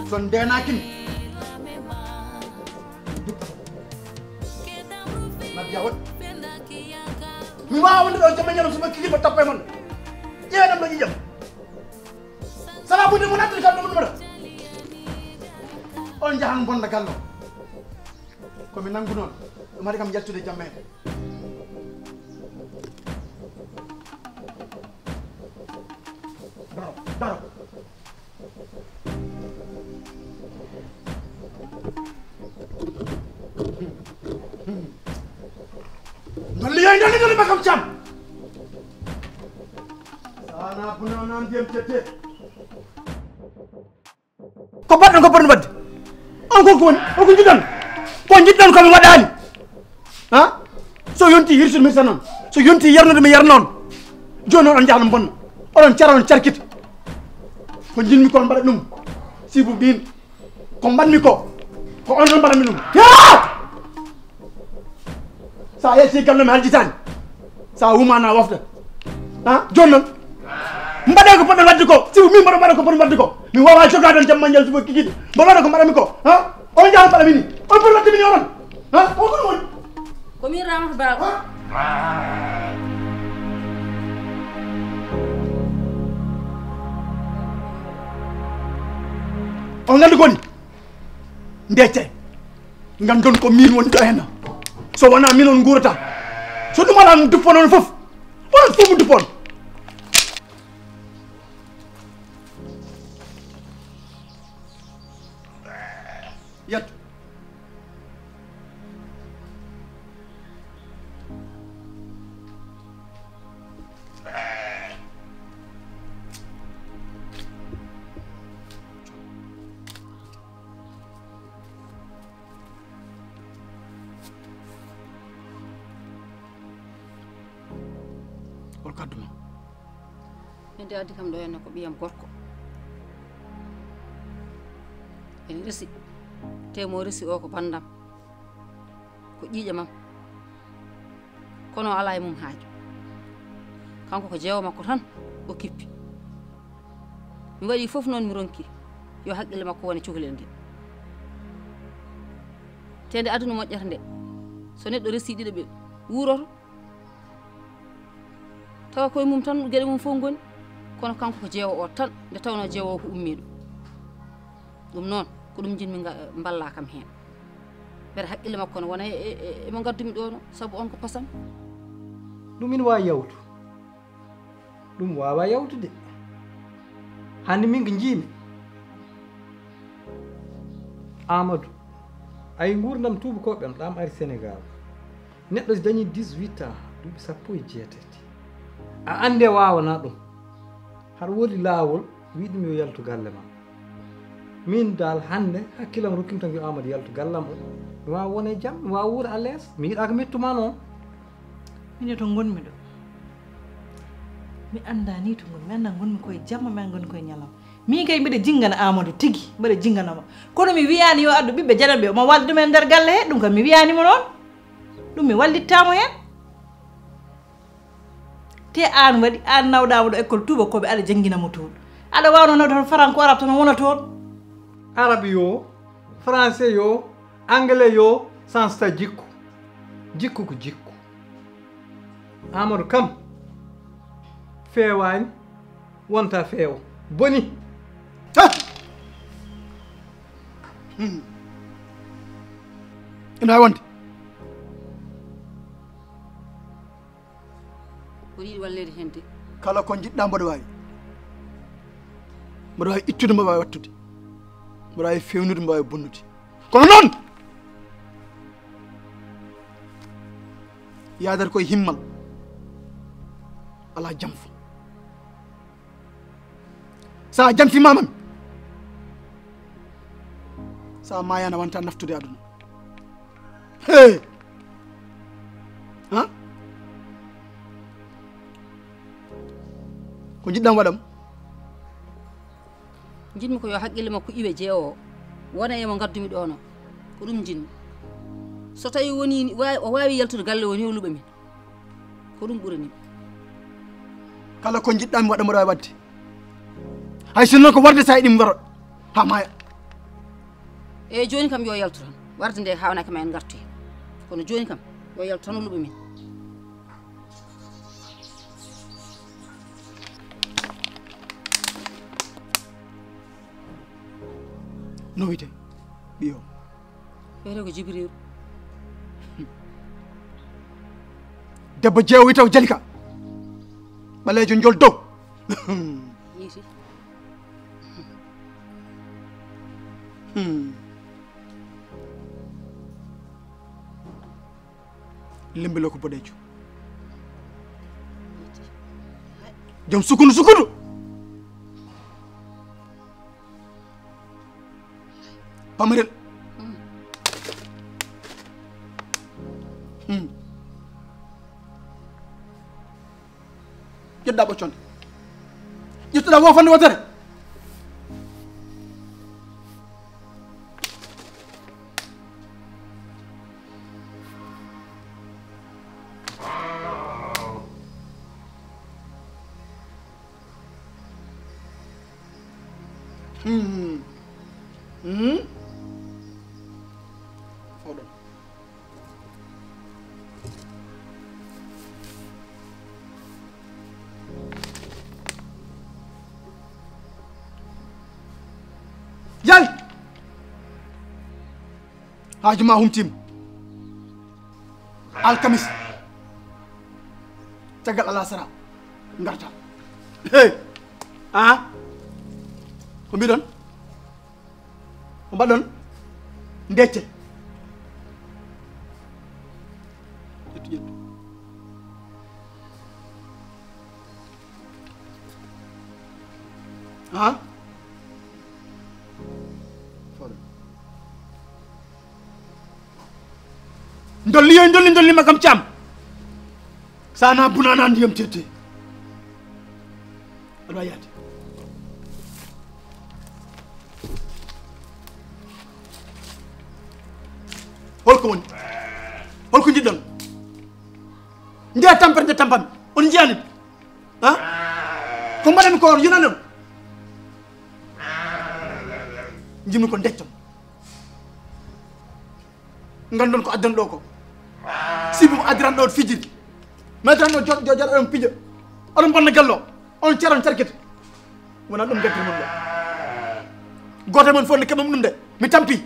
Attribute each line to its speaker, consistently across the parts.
Speaker 1: son denakin ma jawat mi wa wonde do jama ñalam suma kilifa topé man jeenam lañu jëm sala bu de mo natri kam do mo on jahan bonda gallo ko mi nangu non mari kam jaltude jamme daro ndolli bakam cham sana puno nan dem tete ko baddo badde on ko jidan ko mi wadani ha so yonti hirsul mi sanon so yonti yarnude mi yarnon joni on jahlum bonno on ciaron ciarkit ko jinmi ko mbara dum sibu bin ko banmi ko on non mbara mi dum sa yesi kam no haljitani sa wumana wafda ha jonnon mbade ko podon wadde ko sibu mi mbara ko podon wadde ko mi wawa joga don jam manjal suba kikidi mbara ko mbara mi ko ha on jahal mbara mini on podon wadde mini onon ha o ko woni
Speaker 2: ko mi ramata ba
Speaker 1: on ngandi koni ndecce ngandon ko min woni do hen so wana min on ngurata so dum ala duppo non fof on fofu duppon yat kaduma
Speaker 2: ende addi kam do henna ko biyam gorko en resi temo resi o ko bandam ko jiija mam kono ala e mum haaju kanko ko jeewo makko tan o kippi mi wadi fof non mi ronki yo haqqile makko woni cukalel nde tende aduna moƴƴata nde so neddo resi dido be wuroto tawa koye mum tan gueɗe mum fof goni kono kanko ko jeewo o tan nde tawno jeewo o ko ummi ɗum noon ko ɗum jinmi balla kam hen beɗa haqqille makko no wona emo gaddumi ɗo no saabu on ko pasam
Speaker 3: ɗum ina wawi yawtu ɗum wawa yawtude hande min ko jiimi Amadou ay gurdam tubakoɓe ɗam ari Sénégal neɗɗo so dañi 18 ans duuɓi 17 a ande wawana ɗum haɗa woodi laawol wiɗumi yo yaltu galle ma min dal hande hakkillam rokkimi tan yo Amadou yaltu gallam o mi wawa wone jaam mi wawa wuuro à l'aise mi yiiɗa ko mettuma noon
Speaker 4: mine to gonmi ɗo mi anda ni to gonmi mi anda gonmi koye jamma mi anda gonmi koye ñalawma min kay mbiɗa jinggana Amadou tigui mbiɗa jingganama kono mi wiyani yo addu ɓiɓɓe janaɓe omo walda ɗumen e nder galle he ɗum kam mi wiyanimo noon ɗum mi wallittamo hen te an waɗi an nawɗama ɗo école tubakoɓe aɗa jangguinamo toon aɗa wawno nawde toon franco arabe tan wona toon
Speaker 3: arabe yo français yo anglais yo sans ta jikku jikku ko jikku Amadou kam fewani wonta feewo boni
Speaker 1: ina wonde
Speaker 2: ko yiɗi wallede hen de
Speaker 1: kala ko jiɗɗa mboɗo wawi ittude mboɗo wawi wattude mboɗo wawi fewnude mboɗo wawi bonnude kono noon yadata koye himmal ala jamfu sa jamfimamami sa mayana wonta naftude aduna hey ha ko jiɗɗam waɗam
Speaker 2: jinmi ko yo haqqille makko iwe jeewo wona emo gaddumi ɗo no ko ɗum jinmi so tawi woni o wawi yaltude galle woni hewluɓe min ko ɗum ɓuranimi
Speaker 1: kala ko jiɗɗami waɗa mboɗo wawi wadde hay sinno ko warde sa yiɗimi waro ha maya
Speaker 2: e joni kam yo yaltu tan warde nde hawnaki ma en gartu hen kono joni kam yo yaltu tan luɓe min
Speaker 1: no wiyte ɓiyo
Speaker 2: wiyete ko Jibrilu
Speaker 1: debbo jeewo wi taw Jalika ɓaleejo jol dow
Speaker 2: yiiti
Speaker 1: lembelo ko boɗejo joom sukundu pamarel ƴetɗa ɓocconde ƴettuɗa wofande wotere oɗon Jal haaju ma humtima alkamis caggal alasara garta hey ko mbiɗon ko mbaɗon ndecce ƴettu dolli ma kam cam sana bunana ndiyam tette aɗa wawi yaade holko woni holko jiɗɗon nde tampere nde tampami on jiyani ko mbaɗami ko yonani on jimmi ko deccon gandon ko addan ɗo ko sibu addiran ɗo fijiri mataran ɗo jojaɗa ɗon piija oɗon bonna gallo on caron carkete wona ɗum gaddiri mon ɗo goto mon fof ne keɓam ɗum de mi tampi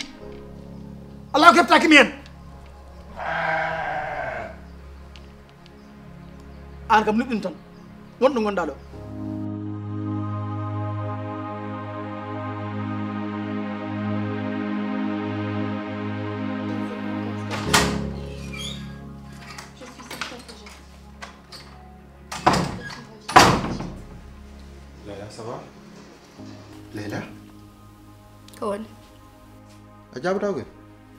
Speaker 1: Allah ko heɓtaki mi hen an kam nuɗɗin tan wonɗo gonɗa ɗo
Speaker 5: Ça va Leila
Speaker 6: ko woni
Speaker 5: a jaɓata koy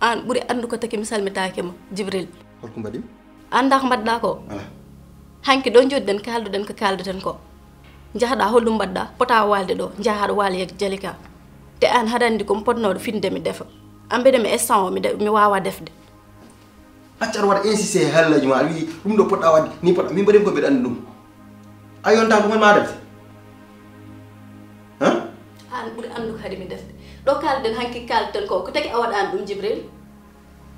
Speaker 6: an ɓuuri andu ko taki mi salmitaki mo Jibril
Speaker 5: holko mbaɗimi
Speaker 6: anda ko mbaɗɗa ko
Speaker 5: ala
Speaker 6: hanki ɗo jodden kalduɗen ko kalduɗen ko jahɗa hollum mbaɗɗa pota walde ɗo jahaɗo waali e Jalika te an haɗa andi komi potnoɗo finde mi defa ambede mi instant o mi wawa defde
Speaker 5: accar waɗa insisté e hallaji ma aɗa wi ɗum ɗo poɗɗa wadde ni poɗɗa min mbaɗimi ko mbeɗa andi ɗum a yonta ɗumen ma defde
Speaker 6: an ɓuuri andu ko haade mi defde ɗo kalden hanki kalten ko taki a waɗani ɗum Jibril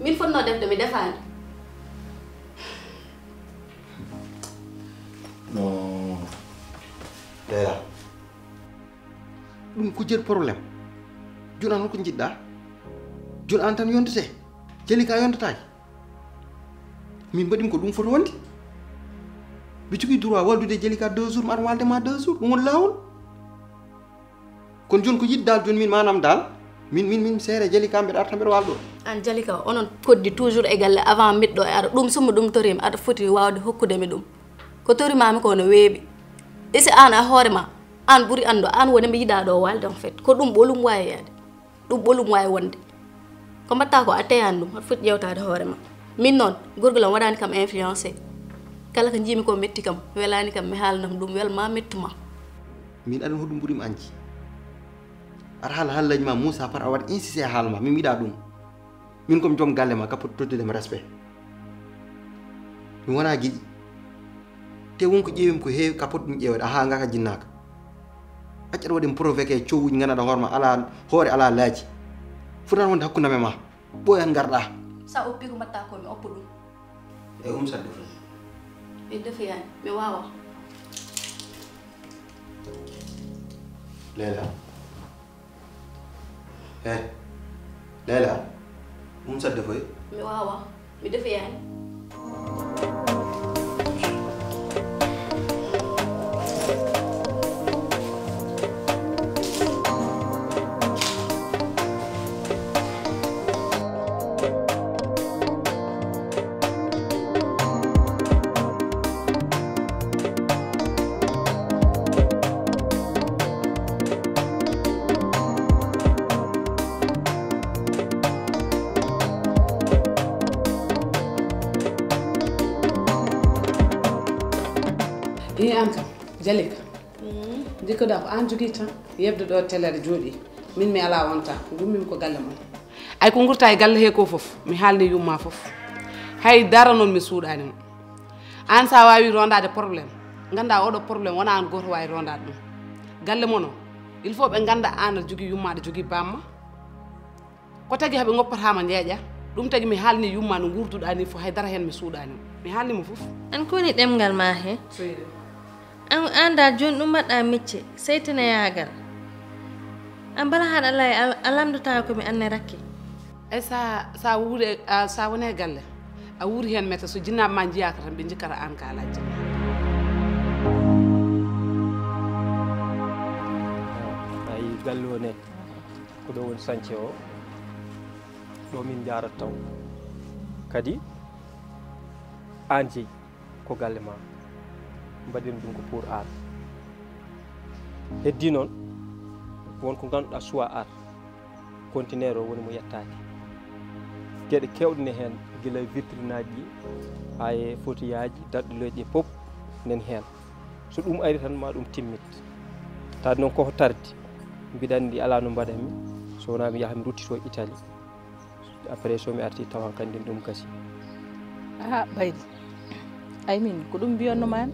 Speaker 6: min fotno defde mi defani
Speaker 5: non Leila ɗum ko jeer probléme joni an holko jiɗɗa joni an tan yondete Jalika yontataki min mbaɗimi ko ɗum foti wonde mi jogui droit waldude Jalika 2 jours mi aɗa waldema 2 jours ɗum woni lawol kono joni ko yiɗi dal joni min manam dal min seere Jalika mbeɗa arta mbeɗa walɗo
Speaker 6: an Jalika onon koddi toujours e galle avant miɗɗo e aɗa ɗum summa ɗum torima aɗa foti wawde hokkudemi ɗum ko torimami ko no weeɓi isi an a hoore ma an ɓuuri andu an woni mi yiɗa ɗo walde en fait ko ɗum ɓolum wawi yaade ɗum ɓolum wawi wonde ko mbatta ko a teyani ɗum aɗa foti ƴewtade hoore ma min noon gorgolam waɗani kam influencé kala ko jimi ko metti kam welani kam mi haalnam ɗum welma mettuma
Speaker 5: min aɗa hoɗum ɓuurimi anji aɗa haala hallaji ma Moussa par a waɗa insisté e haalma min yiɗa ɗum min komi joom galle ma kapoti toddudema respect mi wona giɗi te wonko ƴeewimi ko heewi kapoti ɗum ƴeewede aha ngaka jinnaka accaɗa waɗi provoqué cowuji ganaɗa hoorema ala hoore ala laaji fuɗan wonde hakkude me ma ɓooyan garɗa
Speaker 6: sa oppi ko mbatta ko mi oppa ɗum
Speaker 5: e sadde fo
Speaker 6: mi defeyani mi wawa
Speaker 5: Leila Leila sadde foy
Speaker 6: mi wawa mi defeyani
Speaker 7: an kam Jalika jikkoɗa ko an jogui tan yebde ɗo télére jooɗi min mi ala wonta gummimi ko galle mon ay ko gurta e galle he ko foof mi haalni yumma foof hay dara noon mi suuɗani mo an sa wawi rondade probléme ganda oɗo probléme wona an goto wawi rondade ɗum galle mon o il faut ɓe ganda an aɗa jogui yumma aɗa jogui bamma ko tagui haaɓe goppatama jeeƴa ɗum tagui mi haalni yumma no gurduɗa ni fo haydara hen mi suuɗani mi haalnimo foof
Speaker 8: an koni ɗemgal ma he an anda joni ɗum mbaɗɗa micce seytana yagal an bala haɗa lay a lamdota komi anne rakke
Speaker 7: e sa wuuri sa wone galle a wuuri hen mette so jinnaɓe ma jiyaka tan ɓe jikkata an ka ala jinna
Speaker 9: ayi galle o ne ko ɗo woni sance o ɗo min jarat taw kadi an jeeyi ko galle ma mbaɗen ɗum ko pour ar heddi noon wonko ganduɗa suwa ar contenaire o woni mo yettaki gueɗe kewɗe ne hen guila vitrine aji ɗi ha e photoyaji dadɗoloji ɗi pop nen hen so ɗum ari tan ma ɗum timmit tawde noon koko tardi mbiɗa andi ala no mbaɗanmi so wona mi yaha mi ruttito Italie après so mi arti tawan kandi ɗum gasi
Speaker 4: baydi ay min ko ɗum mbiyannoma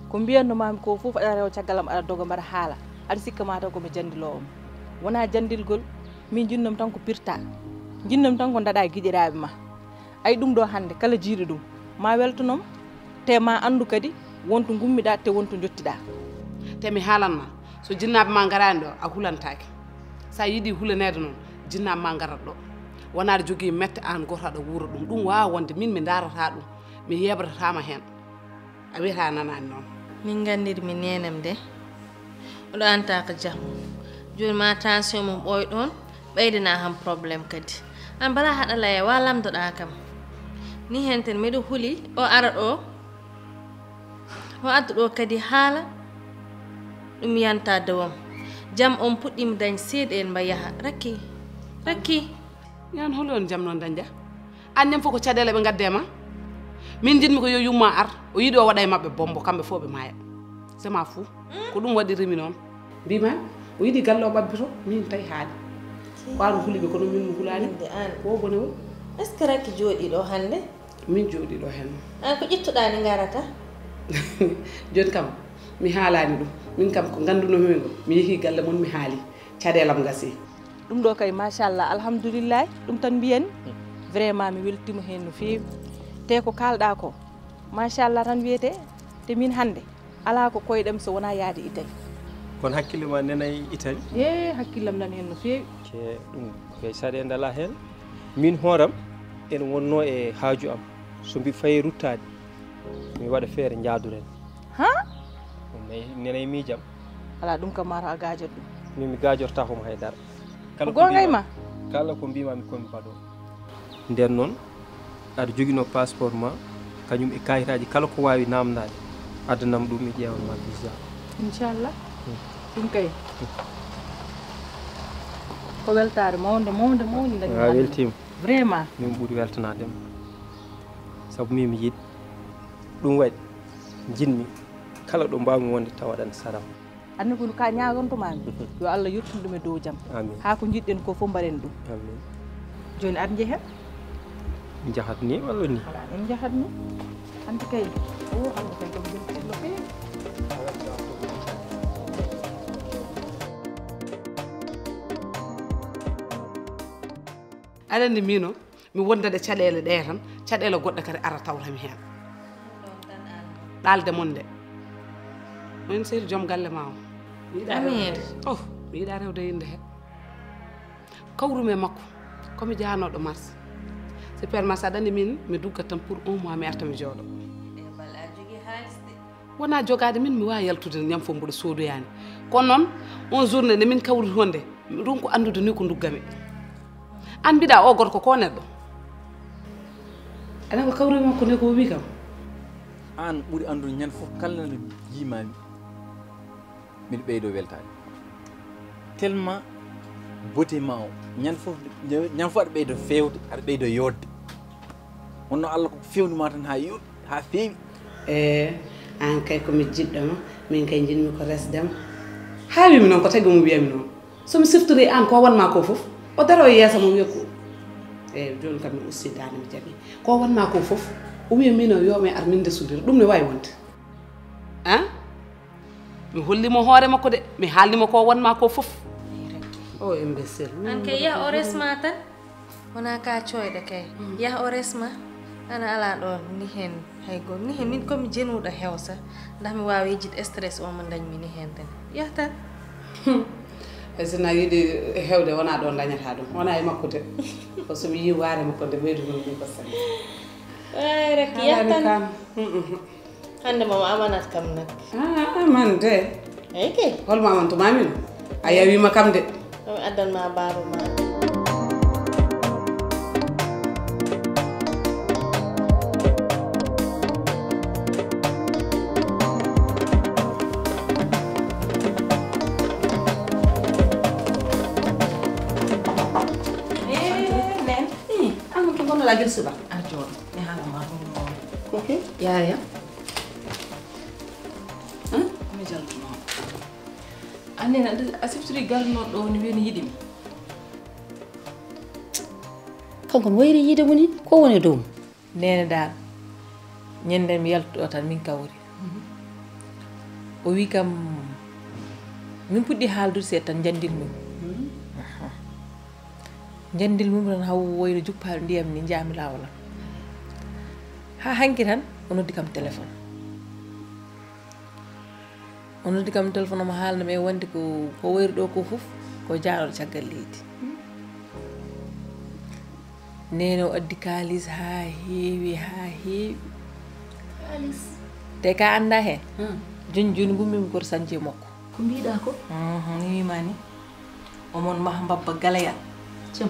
Speaker 4: ko mbiyannomami ko fof aɗa rewa caggal am aɗa doga mbaɗa haala aɗa sikka ma taw komi jandilowo ma wona jandilgol min jinnom tan ko pirta jinnom tan ko daɗa guiƴiraɓe ma ay ɗum ɗo hande kala jiiɗo ɗum ma weltonom te ma andu kadi wonto gummiɗa te wonto jottiɗa
Speaker 7: te mi haalanma so jinnaɓe ma garani ɗo a hulantake sa yiiɗi hulanede noon jinnaɓe ma garat ɗo wona aɗa jogui mette an goto aɗa wuura ɗum ɗum wawa wonde min mi darata ɗum mi yebratama hen a wiyata nanani noon
Speaker 8: min gandirmi nenam de oɗo anta ko jaam joni ma tension mum ɓoy ɗon ɓeydana ham probléme kadi an bala haɗa laya wa lamdoɗa kam ni hen ten miɗo huuli o ara ɗo o addu ɗo kadi haala ɗum yanta dowam jaam on puɗɗimi dañ seeɗa en mba yaaha rakki
Speaker 7: yan holi on jaam noon dañdia annem fof ko caɗele ɓe gaddema min jinmi ko yo yumma ar o yiiɗi o waɗa e mabɓe bombo kamɓe fof ɓe maaya c'est ma fou ko ɗum waɗirimi noon mbima o yiiɗi galle o ɓabbito min tawi haali wano huliɓe kono min mi hulani
Speaker 8: an
Speaker 7: o bone woni
Speaker 8: est ce que rakki jooɗi ɗo hande
Speaker 7: min jooɗi ɗo hen
Speaker 8: an ko ƴettuɗani garata
Speaker 7: joni kam mi haalani ɗum min kam ko gandunomin ko mi yeehi galle moon mi haali caɗelam gasi
Speaker 4: ɗum ɗo kay machallah alhamdoulillahi ɗum tan mbiyani vraiment mi weltima hen no fewi te ko kalɗa ko machallah tan wiyete te min hande ala ko koyɗem so wona yaade Italie
Speaker 9: kono hakkille ma nenayi Italie
Speaker 4: hakkillam nan hen no fewi
Speaker 9: ke ɗum koye saɗe dala hen min hooram ene wonno e haaju am so mbi fayi ruttade mi waɗa feere jaaduren
Speaker 4: ha
Speaker 9: nenayi miijam
Speaker 4: ala ɗum kam mata a gajat ɗum
Speaker 9: min mi gajorta komo haydara
Speaker 4: gongay ma
Speaker 9: kala ko mbimami komi mbaɗo nden noon aɗa joguino passeport ma kañum e kayitaji kala ko wawi namdade addanam ɗum mi ƴewanma visa
Speaker 4: inchallah ɗum kay ko weltare mawde dañi
Speaker 9: weltima
Speaker 4: vraiment
Speaker 9: min ɓuuri weltanadema saabu min mi yiiɗi ɗum waɗi jinmi kala ɗo mbawmi wonde taw waɗani saram
Speaker 4: anni kono ka ñagontomami yo Allah yettin ɗum e dow jaam ha ko jiɗɗen ko fof mbaren ɗum
Speaker 9: amin
Speaker 4: joni aɗa jeehet
Speaker 9: jahat ni walla ni
Speaker 4: en jahat ni andi kay andi kay ko beltiɗo fewi
Speaker 7: aɗa andi mino mi wondade caɗele ɗe tan caɗele goɗɗe kadi ara tawtami hen ɗalde mon de min seydi joom galle ma o
Speaker 8: Amir
Speaker 7: oh mi yiɗa rewde yinde he kawrume makko komi jahanoɗo marché supermarché aɗa andi min mi duggat tan pour 1 mois mi arta mi jooɗo wona jogade min mi wawi yaltude ñam fo mboɗo soodoyani kono noon on journée nde min kawri honde ɗum ko andude ni ko duggami an mbiɗa o gorko ko neɗɗo aɗa ko kawri makko ne ko wi kam
Speaker 10: an ɓuuri andude ñande fof kala no yimami miɗo ɓeydo weltade tellement beauté ma o ñande fof aɗa ɓeydo fewde aɗa ɓeydo yodde wonno Allah ko fewnuma tan ha feewi
Speaker 7: an kay komi jiɗɗoma min kay jinmi ko resdema ha wimi noon ko tagi mo wiyami noon somi siftori an ko wonma ko foof o daro e yeesa mum yokku joni kam mi usti dande mi jaaɓi ko wonma ko foof o wiya min o yomi ar min desudira ɗum ne wawi wonde han mi hollimo hoore makko de mi haalnimo ko wonma ko foof o imbécile
Speaker 8: an kay yah o resma tan wona ka coyɗe kay yah o resma ana ala ɗo ni hen hay go ni hen min komi jenuɗo hewsa ndax mi wawi yejjid stress o mo dañmi ni hen tan yah tan
Speaker 7: sina yiɗi hewde wona ɗo dañata ɗum wona e makko de ko somi yi waare makko nde ɓeyduno ɗum ko sani
Speaker 8: ay rek yah tan hande mamo amanat kam nak
Speaker 7: aman de
Speaker 8: ay kay
Speaker 7: holmo amantumamino a yawima kam de
Speaker 8: komi addanma baba ma
Speaker 2: lagi suba arjo ni hala ma oke ya mi jaltu no ane na asibturi garno do ni weni yidimi kanko wayri yide muni ko woni doom
Speaker 4: nene dal nyende mi yaltu tan min kawri o wi kam min puddi haaldude se tan jandil mum jandil mum tan haw woyno juppaade ndiyam ni jaami lawla ha hanki tan o noddi kam téléphone mo haalna me wonde ko woyri ɗo ko fof ko jaaɗoɗo caggal leydi nene o addi kalis ha heewi kalis te ka anda hen joni gummimi koto sañje makko
Speaker 2: ko mbiɗa ko
Speaker 4: ni wimani omon maha mbabba galayal
Speaker 2: jam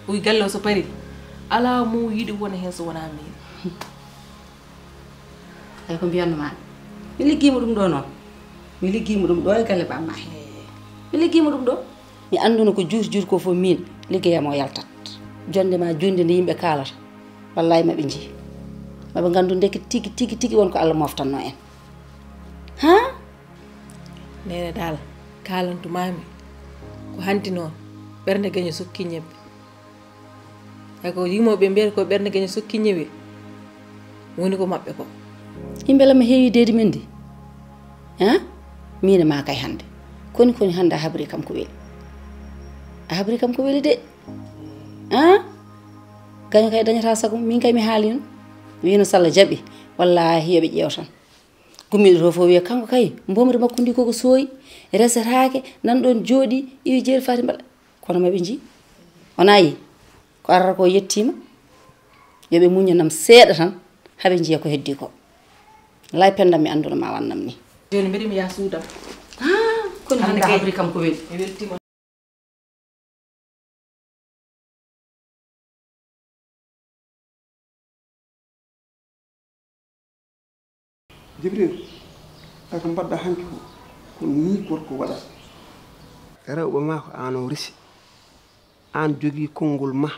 Speaker 4: uy galle o so pari ala mo yiɗi wona hen so wona min
Speaker 2: ay ko mbiyannoma mi liggimo ɗum ɗo noon mi liggimo ɗum ɗo e galle bamma mi liggimo ɗum ɗo mi anduno ko juuti ko fof min liggeyam o yaltat jonde ma jonde nde yimɓe kalata wallahi maɓe jii maɓe gandu ndeke tigi wonko Allah moftanno en ha
Speaker 4: nene dal kalantumami ko hanti noon ɓernde gaño sokki ñebbe ay ko yimoɓe mbiyata ko ɓernde gaño sokki ñebbe woni ko maɓɓe ko
Speaker 2: yimɓe lama heewi deedi men di ha mine ma kay hande koni hande a habri kam ko weli de ha gaño kay dañata sago min kay mi haali non wino Salla jaɓi wallahi yoɓe ƴeew tan gummiɗo to fof wiya kanko kay mbomri makko ndi koko sooyi resatake nan ɗon jooɗi iwi jeeri fati mbaɗa kono maɓe jii wona yi ko arata ko yettima yoɓe muñanam seeɗa tan haɓe jiiya ko heddi ko lay pendam mi anduno ma wannam ni
Speaker 4: joni mbiɗimi ya suudam
Speaker 2: kono hande habri kam ko weli
Speaker 4: mi weltima
Speaker 5: Jibril ako mbaɗɗa hanki ko ni gorko waɗata rewɓe ma ko an o resi an jogii konngol ma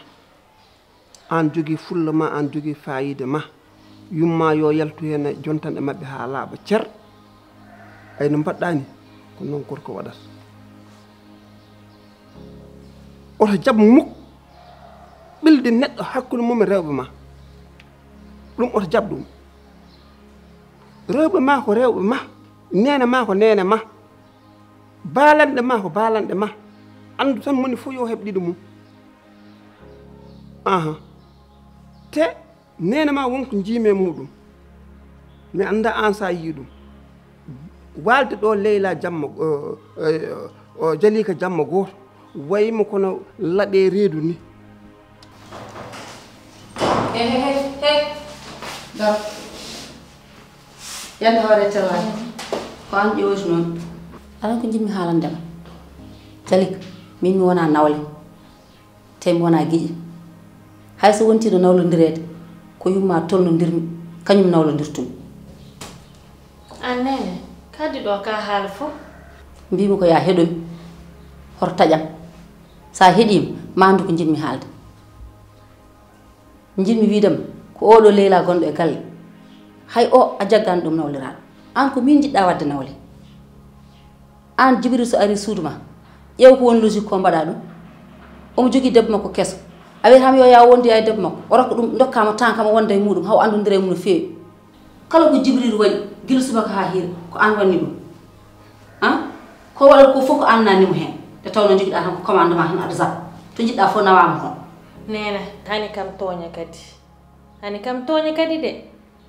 Speaker 5: an jogii fulla ma an jogii fayida ma yumma yo yaltu hen jontanɗe maɓɓe ha laaɓa cer ay no mbaɗɗani ko noon gorko waɗata oto jab mukk ɓilde neɗɗo hakkude mum e rewɓe ma ɗum oto jab ɗum rewɓe ma ko rewɓe ma nene ma ko nene ma baalanɗe ma ko baalanɗe ma andu tan moni fof yo heɓ ɗiɗo mum
Speaker 11: te nene ma wonko jiime muɗum mi anda an sa yi ɗum walde ɗo Leyla jamma o Jalika jamma goto wayimo kono laaɗe reedu ni
Speaker 2: Hey. Daro. Yande hoore tellani. Ko an ƴewti noon. Aɗa ko jimmi haalandema. Jalika, min mi wona nawle. Te mi wona giƴi. Hay so wontiɗo nawlodirede ko yumma tolnodirmi kañum nawlodirtumi.
Speaker 8: An nene kadi ɗo ka haala fof
Speaker 2: mbimi ko ya heɗomi hoto taƴam sa heeɗima ma andu ko jinmi haalde jinmi widama ko oɗo Leyla gonɗo e galle hay o a jaggani ɗum nawliraɗo an ko min jiɗɗa wadde nawle an Djibril so ari suudu ma ƴeew ko woni logique ko mbaɗa ɗum omo jogui debbo makko kesso a wiyatama yo ya wonde ya debbo makko o rokka ɗum dokkama temps kama wonda e muɗum haw andodira e mum no feewi kala ko Djibril waɗi guila subaka ha hiira ko an wanni ɗum ko waɗata ko fof ko an nannimo hen te tawno joguiɗa tan ko commandement tan aɗa zappa to jiɗɗa fof nawama toon
Speaker 8: nena hani kam toña kadi de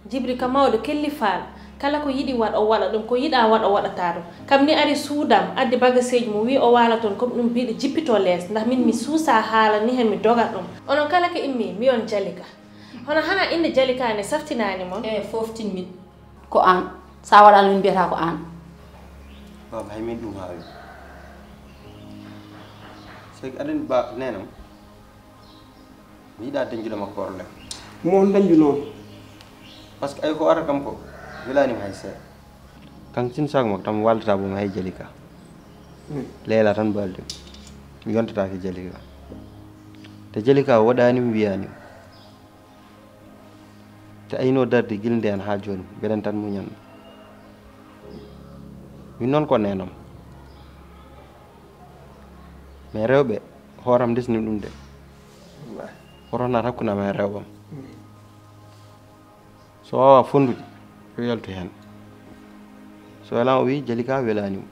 Speaker 8: Djibril ka mawɗo kelli faal kala ko yiɗi waɗa o waɗa ɗum ko yiɗa waɗa o waɗata ɗum kam ni ari suudam addi bagaseji mo wi o wala toon comme ɗum mbiɗo jippito lees ndax min mi suusa haala ni hen mi dogat ɗum onon kala ko immi mi on Jalika hono hana inde Jalika ne saftinani moon
Speaker 2: foftin min ko an sa waɗano min mbiyata ko an
Speaker 5: hay min ɗum haawi seki aɗani ba nenam mi yiɗa dañjude makko probléme
Speaker 11: mo on dañju noon
Speaker 5: par ce que ay ko ara kam ko welanima hay seeɗa kan sin sago makko tan waldata bomi hay Jalika Leyla tan balde mi yontatake Jalika te Jalika waɗanima wiyanima te ayno darde guila nden ha joni mbeɗen tan muñanno min noon ko nenam mais rewɓe hooram desnim ɗum de oto nat hakkudam e rewɓam so wawa fondude yo yaltu hen so welan o wi Jalika welanimo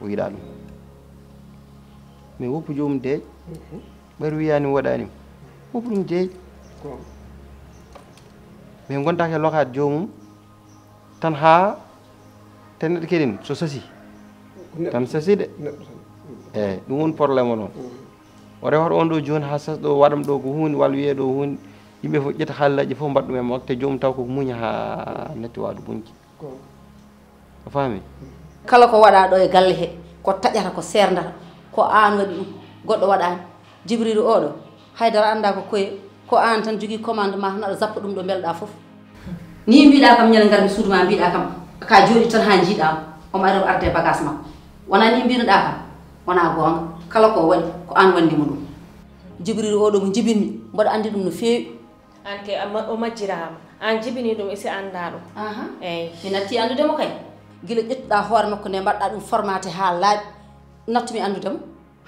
Speaker 5: o yiɗa ɗum mais woppu jomum deeƴ ɓayri wiyanimo waɗanimo woppu ɗum deeƴ mais gontake lokade jomum tan ha te neɗɗo keɗen so sasi tan sasi de eyyi ɗum woni probléme o noon o rewata on ɗo joni ha sas ɗo waɗam ɗo ko hunde walla wiye ɗo hunde yimɓe fof ƴetta haalillaji fof mbaɗɗum e makko te jomum taw koko muña ha netti waɗo muñki a faami
Speaker 2: kala ko waɗa ɗo e galle he ko taƴata ko serdata ko an waɗi ɗum goɗɗo waɗani Djibril oɗo haydara anda ko koye ko an tan jogui commandement tan aɗa zappa ɗum ɗo belɗa foof ni mbiɗa kam ñande garmi suudu ma mbiɗa kam ka jooɗi tan ha jiiɗama omo ari arde bagage makko wona ni mbinoɗa kam wona gonga kala ko waɗi ko an wandimo ɗum Djibril oɗo mo jibinmi mbaɗa andi ɗum no feewi
Speaker 8: an ke o majjirama an jibini ɗum isi anda ɗum eyyi
Speaker 2: mi natti andudemo kay guila ƴettuɗa hoore makko nde mbaɗɗa ɗum formaté ha laaɓi nattumi andudemo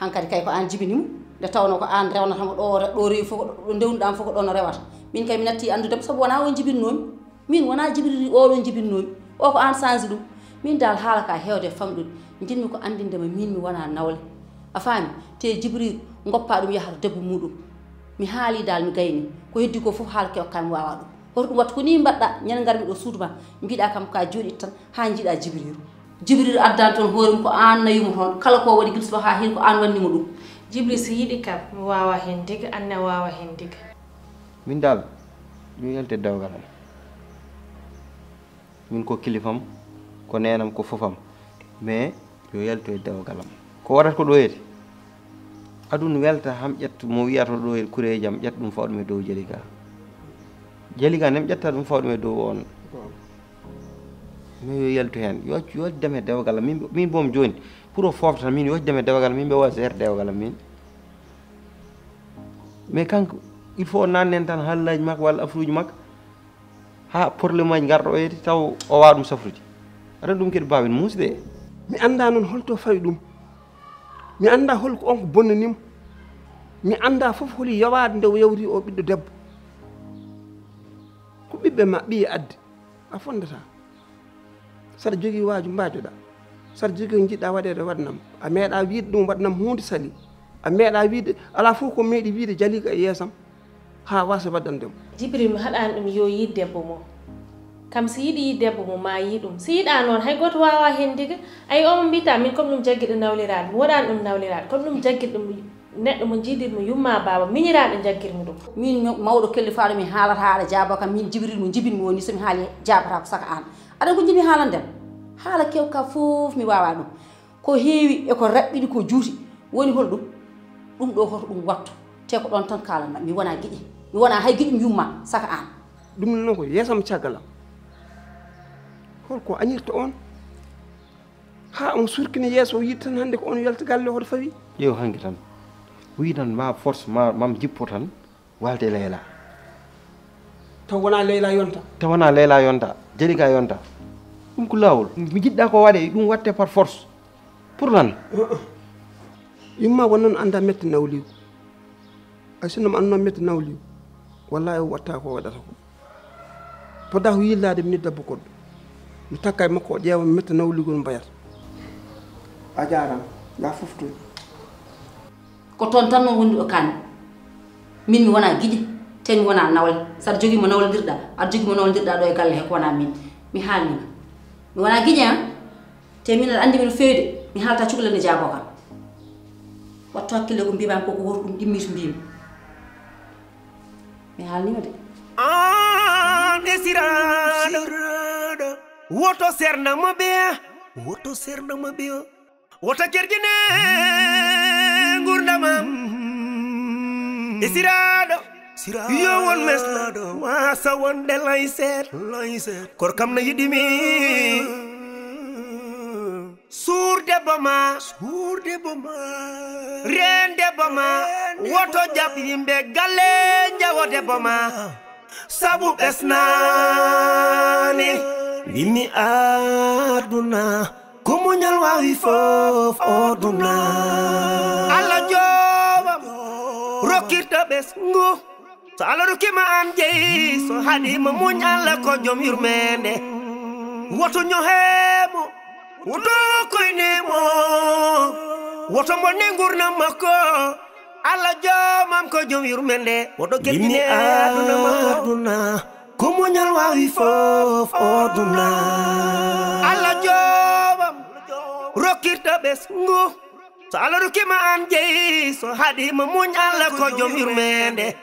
Speaker 2: hankkadi kay ko an jibinimo nde tawno ko an rewnatamo ɗo rewi fof ɗo ndewnuɗam fof ko ɗon rewata min kay mi natti andudemo saabu wona on jibinnomi min wona Djibril oɗon jibinnomi o ko an change ɗum min dal haala ka hewde famɗude jinmi ko andindema min mi wona nawle a faami te Djibril goppa ɗum yahata debbo muɗum mi haali dal mi gayni ko heddi ko fof haala kew kam mi wawa ɗum hoto ɗum watta ko ni mbaɗɗa ñande garmi ɗo suudu ma mbiɗa kam ka jooɗi tan ha jiiɗa Djibril addani toon hoorem ko an nayimo toon kala ko waɗi guila subaka ha hin ko an wannimo ɗum
Speaker 8: Djibril so yiiɗi kam mi wawa hen diga anne wawa hen diga
Speaker 5: min dal yo yalte dewgal am min ko kilifam ko nenam ko fofam mais yo yalto e dewgal am ko waɗata ko ɗo yete aduna welta ham ƴetta mo wiyata ɗo e kureji jam ƴetta ɗum fawɗum e dow Jalika nem ƴetta ɗum fawɗum e dow on mais yo yaltu hen yo deme dewgal am min boom joni pour o fofta tan min yo deme dewgal am min ɓe wawa gére dewgal am min mais kanko il faut o nannen tan haallaji makko walla afruji makko ha probléme aji garɗo o yete taw o wawa ɗum safrude aɗa ɗum kadi mbawin musde
Speaker 11: mi anda noon holto fawi ɗum mi anda holko on ko bonnanimo mi anda fof holi yowade nde o yawri o ɓiɗɗo debbo ko ɓiɓɓe ma ɓiye adde a fondata saɗa jogui waaju mbajoɗa saɗa jogui ko jiɗɗa waɗede waɗanam a meeɗa wiide ɗum waɗanam hunde sali a meeɗa wiide ala fof ko meeɗi wiide Jalika e yeesam ha wasa waɗandemo
Speaker 8: Jibril mi haɗani ɗum yo yi debbo mo kam si yiɗi yi debbo mo ma yi ɗum si yiɗa noon hay goto wawa hen diga ayi omo mbita min comme ɗum jagguiɗo nawliraɗe mi waɗani ɗum nawliraɗe comme ɗum jagguiɗo ɗum neɗɗo mo jiiɗirmo yumma baba miñiraɗo jaggirmi ɗum
Speaker 2: min mawɗo kellifaɗo mi haalata haala jaaba kam min Jibril mo jibinmi woni somi haali jabata ko saka an aɗa ko jiɗmi haalandem haala kewka fof mi wawa ɗum ko heewi eko raɓɓiɗi ko juuti woni holɗum ɗum ɗo hoto ɗum wattu te ko ɗon tan kalanɗa mi wona guiɗi mi wona hay guiɗi mi yumma saka an
Speaker 11: ɗum noon ko yeesam caggalam holko añirta on ha on surkini yeeso o yiɗi tan hannde ko on yalta galle hoto fawi
Speaker 5: ƴeew hanki tan wi tan ma force mam jippo tan walde Leyla
Speaker 11: taw wona Leyla yonta
Speaker 5: taw wona Leyla yonta Jalika yonta ɗum ko laawol mi jiɗɗa ko waɗe ɗum watte par force pour lan
Speaker 11: yumma won noon anda mette nawliw ay sinno mi annduno mette nawliw wallahi o watta ko waɗata ko poda ko yillade mi ni debbo goɗɗo mi takka e makko o ƴeewa mi mette nawligol mbayata a jarama ya foftoy
Speaker 2: ko toon tan noon woni ɗo kanni min mi wona guiɗi te mi wona nawle saɗa jogui mo nawlodirɗa aɗa jogui mo nawlodirɗa ɗo e galle he ko wona min mi haalnima mi wona guiɗi han te min aɗa andi min fewi de mi haalta cukalani jaabo kam wattu hakkille ko mbimami koko woto ɗum ɗimmi to mbimi mi haalnima de
Speaker 12: desiraɗo woto sernamo ɓeya woto kerjine gurdamam desiraɗo yo won meslaɗo wasa wonde layset kor kam no yiɗimi suur debbo ma reen debbo ma woto jaɓ yimɓe galle jawo debbo ma sabu ɓesnani wimmi aduna ko muñal wawi fof oduna Allah jooɓam rokkirta ɓesngu so Allah rokkima an jeyi so haɗima muñ Allah ko joom yurmede woto ñohemo woto koynemo woto bonne gurnam makko Allah joomam ko joom yurmede woto keɓine aduna ko muñal wawi fof oduna Allah joomam rokkirta ɓesngu so Allah rokkima an jeyi so haɗima muñ Allah ko joom yurmede